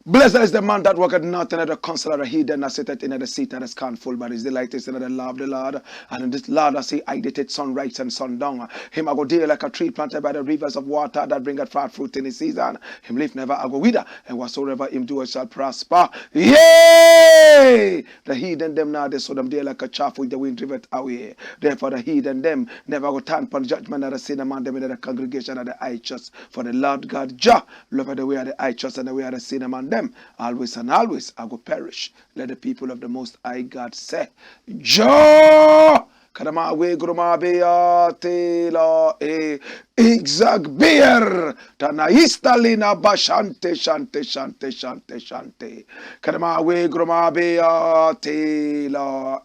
Blessed is the man that worketh not in the counsel of the heathen, that sitteth in the seat of the scornful, but his delight is in the law of the Lord. And in this Lord I say, I did it sunrise and sundown. Him I go deal like a tree planted by the rivers of water that bringeth forth fruit in his season. Him leaf never I go wither, and whatsoever him doeth shall prosper. Yea! The heathen them now, they saw them there like a chaff with the wind driveth away. Therefore the heathen them never go turn upon judgment of the sin among them in the congregation of the righteous. For the Lord God Jah loveth the way of the righteous and the way of the sin among them. Always and always I go perish. Let the people of the Most High God say, Jah! Kadama we groma beya tela exact beer tanaista lina bashante shante shante shante shante kadama we groma beya tela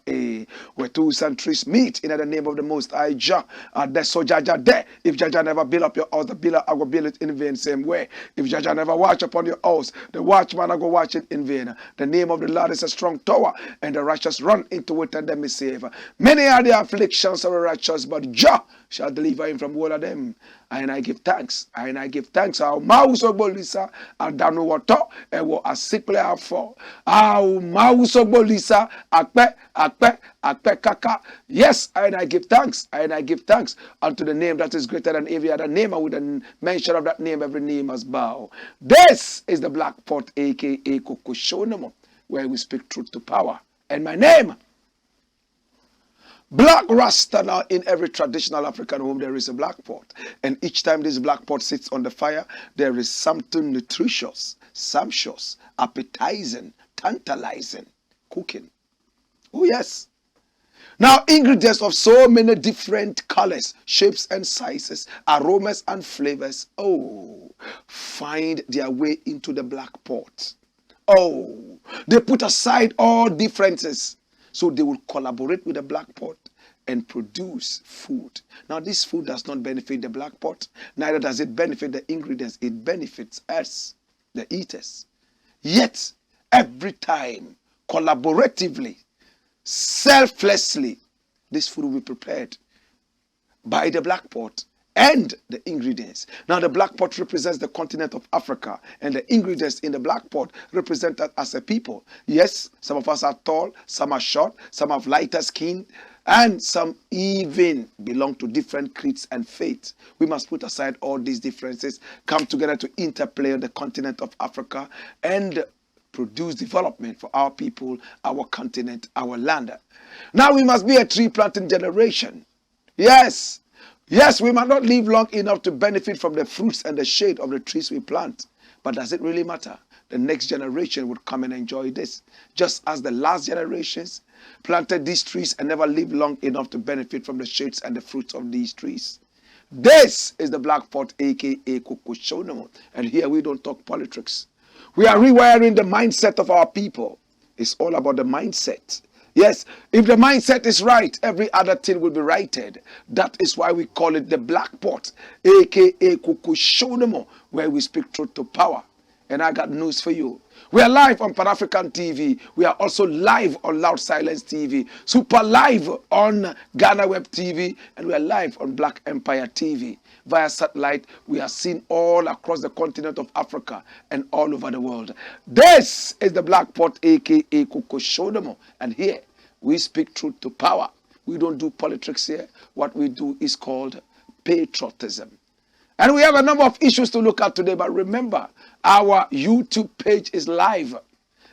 where two and trees meet in the name of the Most High Jah. That's so Jaja there. If Jaja never build up your house, the builder I go build it in vain same way. If Jaja never watch upon your house, the watchman I go watch it in vain. The name of the Lord is a strong tower, and the righteous run into it and them is saved. Many are the afflictions of the righteous, but Jah shall deliver him from all of them. And I give thanks. And I give thanks. Our mouse of Bolisa, and down water, and what a sick player for. Our mouse of Bolisa, akpe kaka. Yes, and I give thanks. And I give thanks unto the name that is greater than every other name. And with the mention of that name, every name must bow. This is the Black Pot, aka Kokoshonamo, where we speak truth to power. And my name, Black Rasta. Now in every traditional African home there is a black pot, and each time this black pot sits on the fire there is something nutritious, sumptuous, appetizing, tantalizing cooking. Oh yes. Now ingredients of so many different colors, shapes and sizes, aromas and flavors, find their way into the black pot. They put aside all differences, so they will collaborate with the black pot and produce food. Now this food does not benefit the black pot, neither does it benefit the ingredients. It benefits us, the eaters. Yet, every time, collaboratively, selflessly, this food will be prepared by the black pot and the ingredients. Now the black pot represents the continent of Africa, and the ingredients in the black pot represent us as a people. Yes, some of us are tall, some are short, some have lighter skin, and some even belong to different creeds and faiths. We must put aside all these differences, come together to interplay on the continent of Africa and produce development for our people, our continent, our land. Now we must be a tree planting generation. Yes, we might not live long enough to benefit from the fruits and the shade of the trees we plant. But does it really matter? The next generation would come and enjoy this. Just as the last generations planted these trees and never lived long enough to benefit from the shades and the fruits of these trees. This is the Black Pot, aka Kokoshonamo. And here we don't talk politics. We are rewiring the mindset of our people. It's all about the mindset. Yes, if the mindset is right, every other thing will be righted. That is why we call it the Black Pot, aka Kokoshonamo, where we speak truth to power. And I got news for you. We are live on Pan-African TV. We are also live on Loud Silence TV, super live on Ghana Web TV, and we are live on Black Empire TV. Via satellite, we are seen all across the continent of Africa and all over the world. This is the Black Pot, aka Kokoshonamo, and here we speak truth to power. We don't do politics here. What we do is called patriotism. And we have a number of issues to look at today, but remember, our YouTube page is live.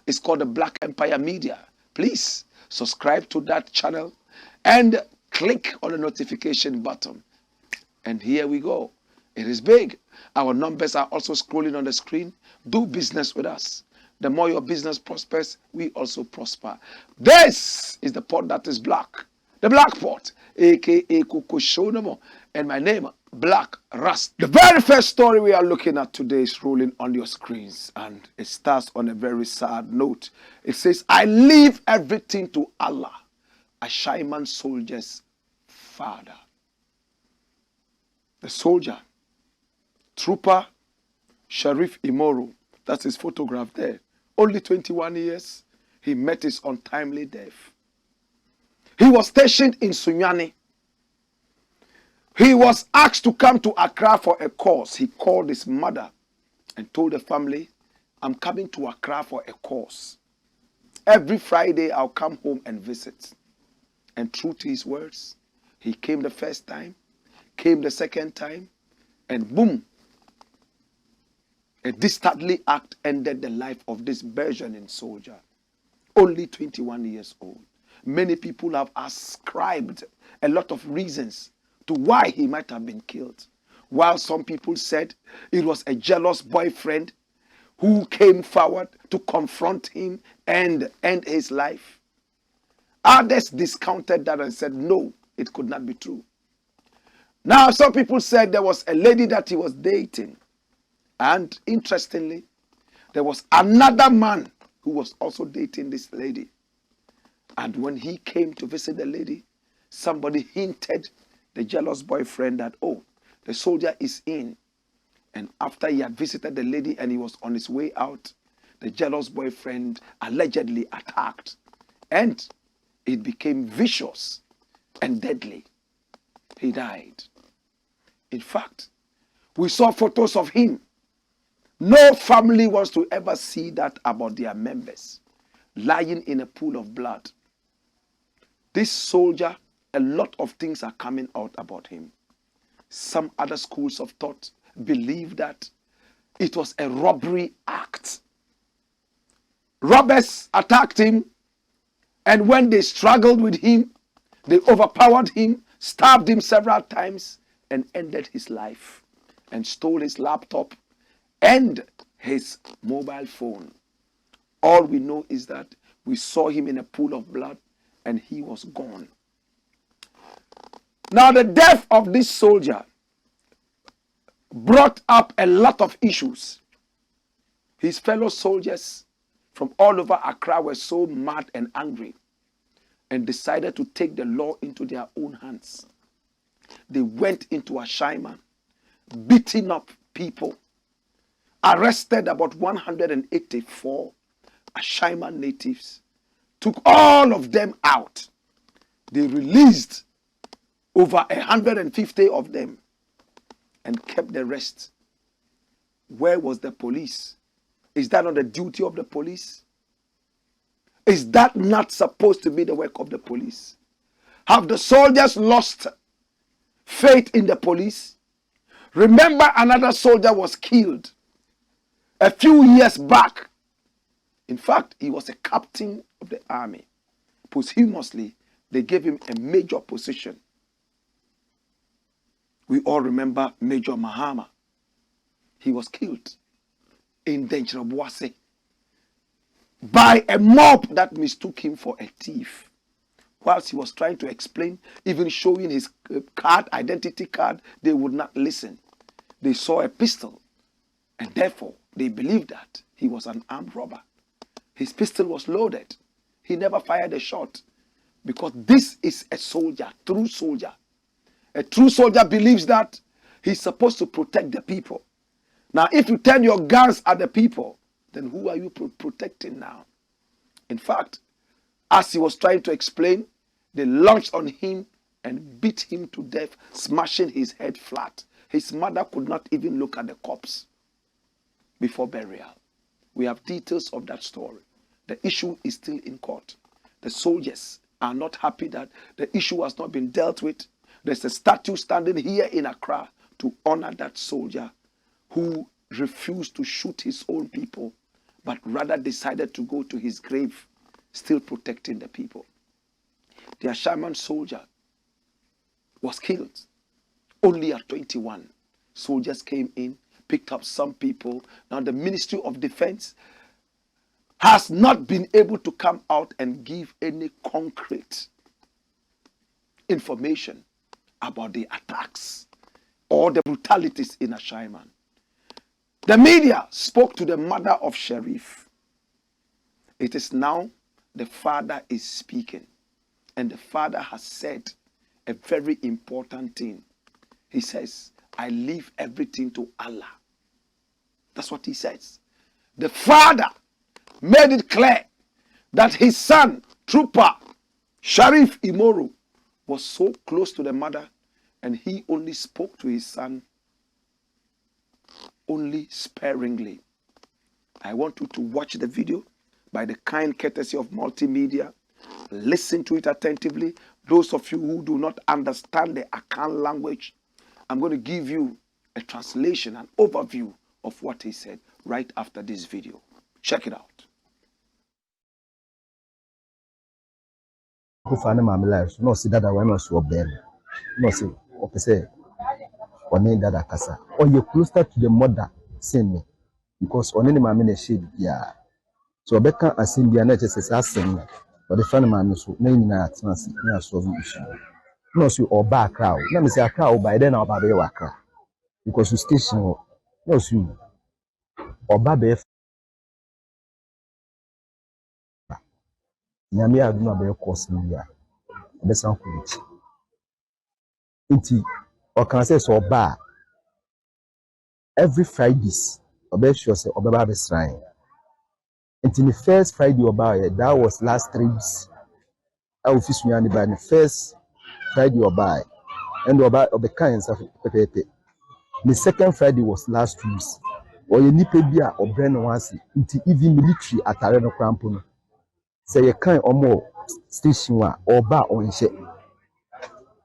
It's called the Black Empire Media. Please subscribe to that channel, and click on the notification button. And here we go. It is big. Our numbers are also scrolling on the screen. Do business with us. The more your business prospers, we also prosper. This is the pot that is black. The Blakk pot, aka Kukoshonomo, and my name, Blakk RASTA. The very first story we are looking at today is rolling on your screens, and it starts on a very sad note. It says, I leave everything to Allah. Ashaiman soldier's father. The soldier, Trooper Sharif Imoro, that's his photograph there. Only 21 years, he met his untimely death. He was stationed in Sunyani. He was asked to come to Accra for a course. He called his mother and told the family, I'm coming to Accra for a course. Every Friday, I'll come home and visit. And true to his words, he came the first time, came the second time, and boom, a dastardly act ended the life of this burgeoning soldier. Only 21 years old. Many people have ascribed a lot of reasons to why he might have been killed. While some people said it was a jealous boyfriend who came forward to confront him and end his life. Others discounted that and said, no, it could not be true. Now, some people said there was a lady that he was dating. And interestingly, there was another man who was also dating this lady. And when he came to visit the lady, somebody hinted the jealous boyfriend that, oh, the soldier is in. And after he had visited the lady and he was on his way out, the jealous boyfriend allegedly attacked. And it became vicious and deadly. He died. In fact, we saw photos of him. No family wants to ever see that about their members lying in a pool of blood. This soldier, a lot of things are coming out about him. Some other schools of thought believe that it was a robbery act. Robbers attacked him, and when they struggled with him, they overpowered him, stabbed him several times, and ended his life, and stole his laptop and his mobile phone. All we know is that we saw him in a pool of blood and he was gone. Now, the death of this soldier brought up a lot of issues. His fellow soldiers from all over Accra were so mad and angry and decided to take the law into their own hands. They went into Ashaiman, beating up people, arrested about 184 Ashaiman natives, took all of them out. They released over 150 of them and kept the rest. Where was the police? Is that not the duty of the police? Is that not supposed to be the work of the police? Have the soldiers lost faith in the police? Remember, another soldier was killed a few years back. In fact, he was a captain of the army. Posthumously, they gave him a major position. We all remember Major Mahama. He was killed in Denchirabuase by a mob that mistook him for a thief. Whilst he was trying to explain, even showing his card, identity card, they would not listen. They saw a pistol, and therefore they believed that he was an armed robber. His pistol was loaded. He never fired a shot because this is a soldier, true soldier. A true soldier believes that he's supposed to protect the people. Now, if you turn your guns at the people, then who are you protecting now? In fact, as he was trying to explain, they launched on him and beat him to death, smashing his head flat. His mother could not even look at the corpse before burial. We have details of that story. The issue is still in court. The soldiers are not happy that the issue has not been dealt with. There's a statue standing here in Accra to honor that soldier who refused to shoot his own people, but rather decided to go to his grave, still protecting the people. the Ashaiman soldier was killed. Only at 21, soldiers came in, picked up some people. Now the Ministry of Defense has not been able to come out and give any concrete information about the attacks or the brutalities in Ashaiman. The media spoke to the mother of Sheriff. It is now the father is speaking, and the father has said a very important thing. He says, I leave everything to Allah. That's what he says. The father made it clear that his son, Trooper Sharif Imoru, was so close to the mother, and he only spoke to his son only sparingly. I want you to watch the video by the kind courtesy of multimedia. Listen to it attentively. Those of you who do not understand the Akan language, I'm going to give you a translation, an overview of what he said right after this video. Check it out. No, see that I want to obey. No, see, okay, say, or name that Akasa. Or you're closer to the mother, send me. Because on any mammy shade, yeah. So Becca, I send the NHS asking, but the friend of mine is naming that, not solving issue. No, see, or back crowd. Let me say a crowd by then, I'll be a waka. Because you station, no, see, or Babe. Nyame adu na be course ni ya be san kuchi nti o kan say so ba every Fridays obe sure say obe ba be shrine nti the first Friday oba that was last 3 weeks I office nyane by the first Friday oba and oba kan say pepepe the second Friday was last 2 weeks or ye nipa bia obre no wansi nti even military atare no krampo no say you can omo station wa oba onhye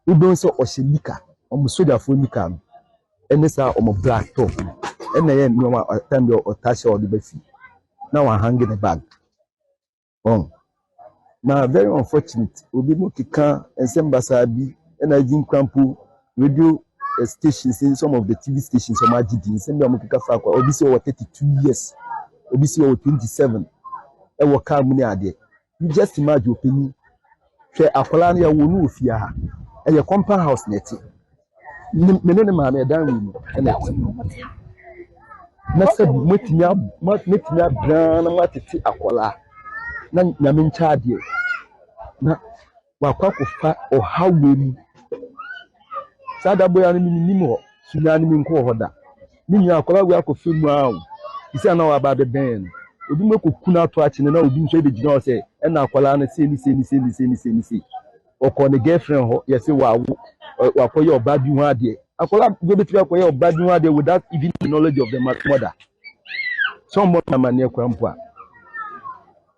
we don say oshelika omo soldier for nika ene sa omo black top ene ye no time be otache or the befi now I hang in the bag now very unfortunate obi mo kika ensembasa bi ena jin kwampu radio stations in some of the TV stations o magidi ensembia mo kika fa kwa obi say over 32 years obi say over 27 e wo ka mu ni ade. You just imagine opening share akola na ya wonu ofia ha e ye compound house neti menene ma me dan wi neti na se metinya bran na matete akola na nyame ncha ade na wakwa kofa o haweri sada boya ni minimo sunya ni nko hoda ni nya akola wi akofa mu awu isi na wa ba be ben obi mo kokuna to achi na obi nso be gina o se e na akwala na se ni okọ ne girlfriend ho ye se wa akoye oba bi hu ade akwala go be tiri akoye oba bi hu ade without even the knowledge of the mother somebody na mane kwampo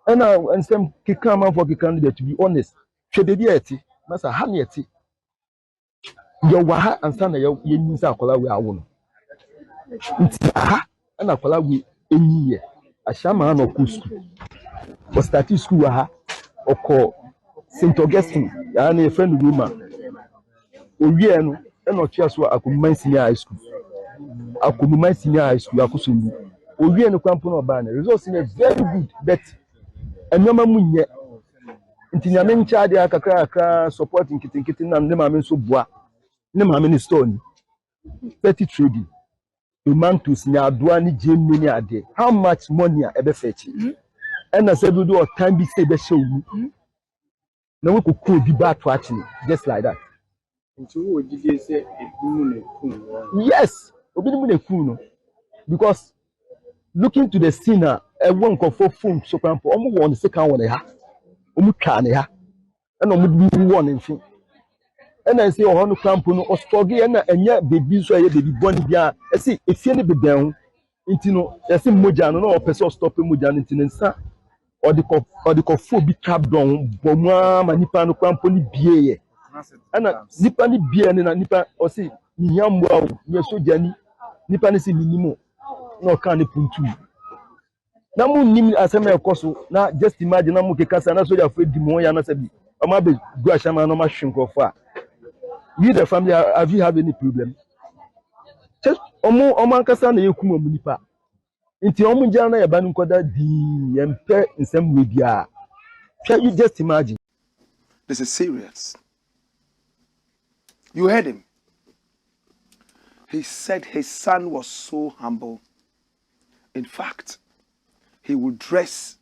a na ensem kika man for candidate to be honest hwe de eti masa ha na eti yo wa ha ansa na ye nyinsa akwala we awo no nti ha na akwala we enyiye Ashaiman no school. O started school ha oko St. Augustine ya na friend Roma. O wie no e no tua so Akumman Senior High School. Akumman Senior High School akusumbu. O wie no kwampo no ba na results in very good but enoma munye nti nyame ncha de akakra support nkitinkiti na ne maame nso boa ne maame ni store ni petty trading. Mantus nya adoa ni jemni ni ade how much money a ebe fetch and na say do o time bi say be show you na we ko bi ba to actually just like that nti wo gidi say edunu na kun yes obi ni mu na kun no because looking to the scene e won ko for phone so kwampo omo won se kan won ha omo twa ne ha e na omo bi won nfi and I say oh no cramp no o struggle and enya baby so ye baby born bia e see efie ne bedan nti no ye say moja no o person stop moja no nti nsa o de ko fo bi trap don bomu ama nipa no cramp ni bie ye ana nipa ni bie ne na nipa o see nyambo awu ye soja ni nipa ne se minimo no kan ne puntu na mu nim asem e koso na just imagine na mu keka sa na so ya fo di mo ya na sabi o ma be gu Ashaiman no ma hwenkrofo a you the family have you have any problem just omo ankasa na yekum omu nipa nti omu njana na yeba nkoda di yempe nsem we bia you just imagine. This is serious. You heard him. He said his son was so humble. In fact, he would dress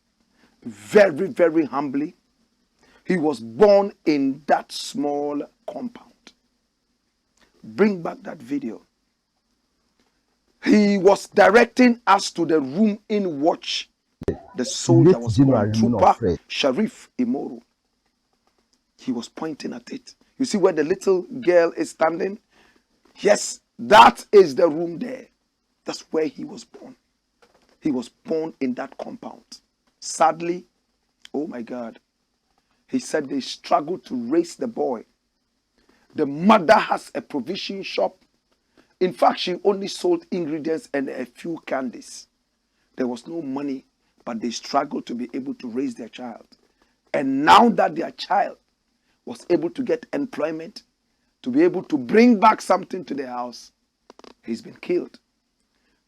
very, very humbly. He was born in that small compound. Bring back that video. He was directing us to the room in which the soldier was born, Trooper Sharif Imoru. He was pointing at it. You see where the little girl is standing? Yes, that is the room there. That's where he was born. He was born in that compound. Sadly, oh my God, he said they struggled to raise the boy. The mother has a provision shop. In fact, she only sold ingredients and a few candies. There was no money, but they struggled to be able to raise their child. And now that their child was able to get employment, to be able to bring back something to the house, he's been killed.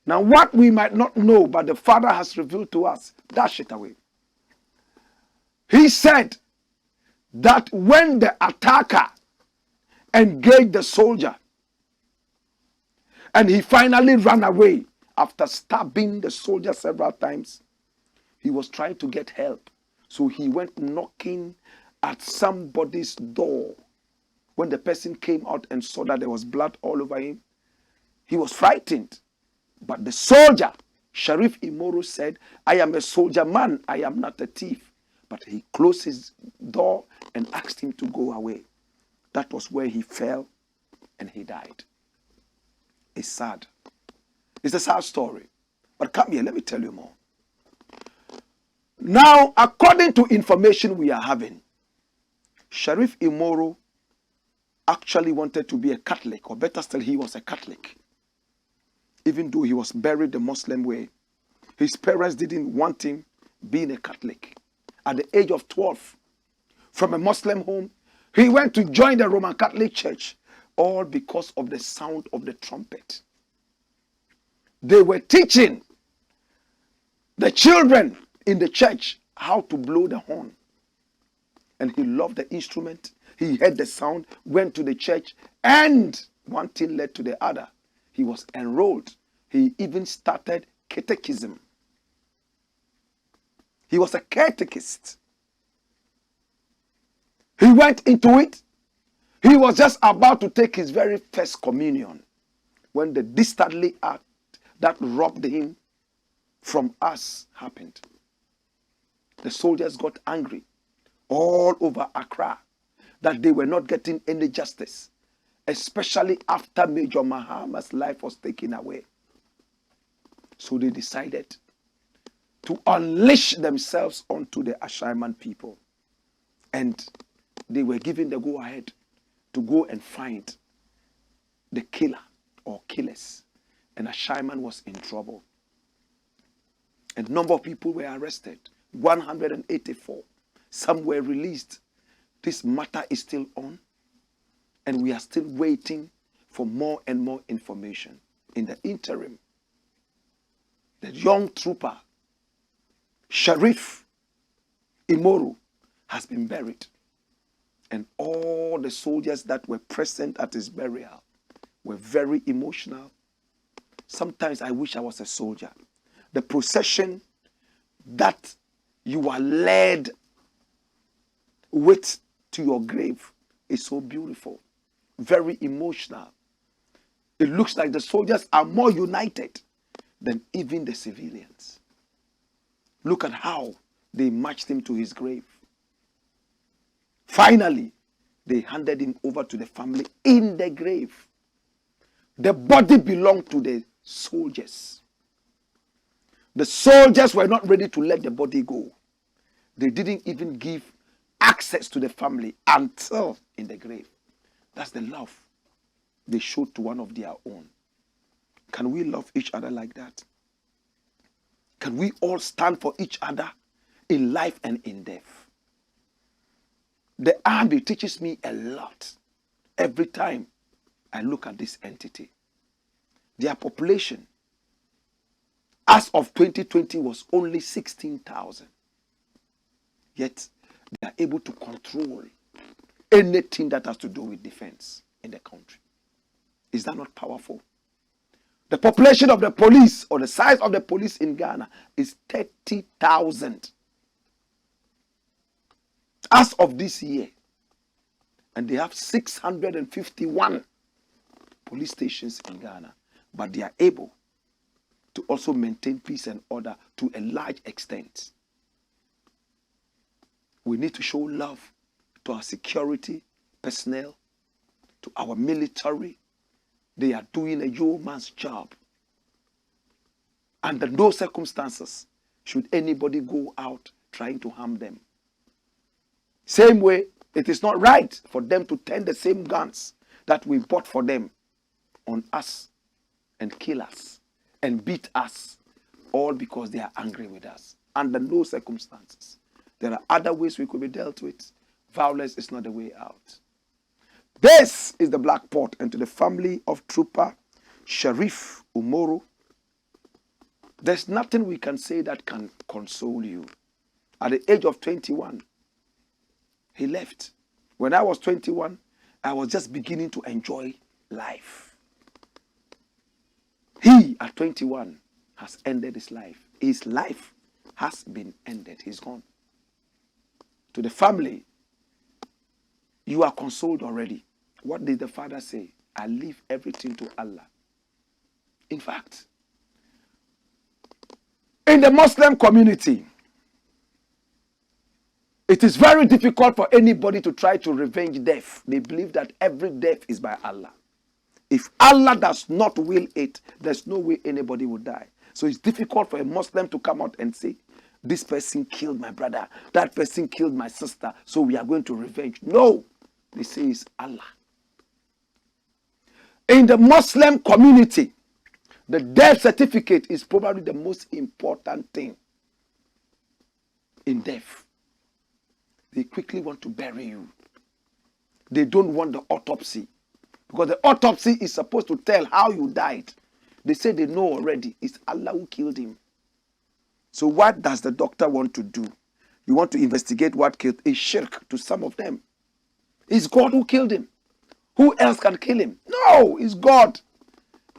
Now, what we might not know, but the father has revealed to us, dash it away. He said that when the attacker engaged the soldier and he finally ran away after stabbing the soldier several times, he was trying to get help. So he went knocking at somebody's door. When the person came out and saw that there was blood all over him, he was frightened. But the soldier, Sharif Imoru, said, I am a soldier man, I am not a thief. But he closed his door and asked him to go away. That was where he fell and he died. It's sad. It's a sad story. But come here, let me tell you more. Now, according to information we are having, Sharif Imoru actually wanted to be a Catholic, or better still, he was a Catholic. Even though he was buried the Muslim way, his parents didn't want him being a Catholic. At the age of 12, from a Muslim home, he went to join the Roman Catholic Church, all because of the sound of the trumpet. They were teaching the children in the church how to blow the horn. And he loved the instrument. He heard the sound, went to the church, and one thing led to the other. He was enrolled. He even started catechism. He was a catechist. He went into it. He was just about to take his very first communion when the dastardly act that robbed him from us happened. The soldiers got angry all over Accra that they were not getting any justice, especially after Major Mahama's life was taken away. So they decided to unleash themselves onto the Ashaiman people. And they were given the go-ahead to go and find the killer or killers. And Ashaiman was in trouble. A number of people were arrested, 184. Some were released. This matter is still on, and we are still waiting for more and more information. In the interim, the young trooper, Sharif Imoru, has been buried. And all the soldiers that were present at his burial were very emotional. Sometimes I wish I was a soldier. The procession that you are led with to your grave is so beautiful, very emotional. It looks like the soldiers are more united than even the civilians. Look at how they marched him to his grave. Finally, they handed him over to the family in the grave. The body belonged to the soldiers. The soldiers were not ready to let the body go. They didn't even give access to the family until in the grave. That's the love they showed to one of their own. Can we love each other like that? Can we all stand for each other in life and in death? The army teaches me a lot every time I look at this entity. Their population as of 2020 was only 16,000. Yet they are able to control anything that has to do with defense in the country. Is that not powerful? The population of the police, or the size of the police in Ghana, is 30,000 as of this year. And they have 651 police stations in Ghana. But they are able to also maintain peace and order to a large extent. We need to show love to our security personnel, to our military. They are doing a yeoman's job. Under no circumstances should anybody go out trying to harm them. Same way, it is not right for them to turn the same guns that we bought for them on us and kill us and beat us, all because they are angry with us. Under no circumstances. There are other ways we could be dealt with. Violence is not the way out. This is the Blakk Pot, and to the family of Trooper Sharif Umoro, there's nothing we can say that can console you. At the age of 21, he left. When I was 21, I was just beginning to enjoy life. He, at 21, has ended his life. His life has been ended. He's gone. To the family, you are consoled already. What did the father say? I leave everything to Allah. In fact, in the Muslim community, it is very difficult for anybody to try to revenge death. They believe that every death is by Allah. If Allah does not will it, there's no way anybody will die. So it's difficult for a Muslim to come out and say, this person killed my brother, that person killed my sister, so we are going to revenge. No, they say it's Allah. In the Muslim community, the death certificate is probably the most important thing in death. They quickly want to bury you. They don't want the autopsy, because the autopsy is supposed to tell how you died. They say they know already. It's Allah who killed him. So what does the doctor want to do? You want to investigate what killed? It's shirk to some of them. It's God who killed him. Who else can kill him? No, it's God.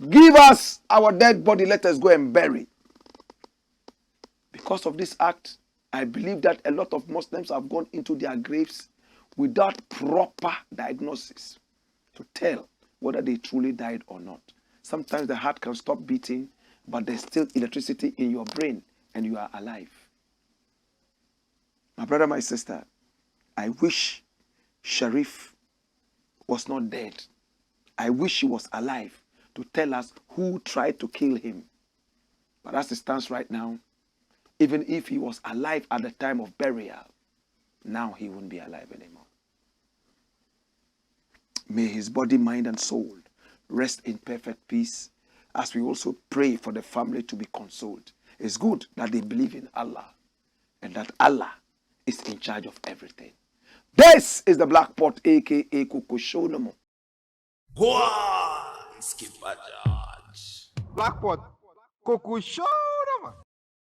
Give us our dead body, let us go and bury. Because of this act, I believe that a lot of Muslims have gone into their graves without proper diagnosis to tell whether they truly died or not. Sometimes the heart can stop beating, but there's still electricity in your brain and you are alive. My brother, my sister, I wish Sharif was not dead. I wish he was alive to tell us who tried to kill him. But as it stands right now, even if he was alive at the time of burial, now he wouldn't be alive anymore. May his body, mind, and soul rest in perfect peace, as we also pray for the family to be consoled. It's good that they believe in Allah and that Allah is in charge of everything. This is the Blakk Pot, aka Kukushonomo. Go on, Skipper George. Blakk Pot, Kukushow.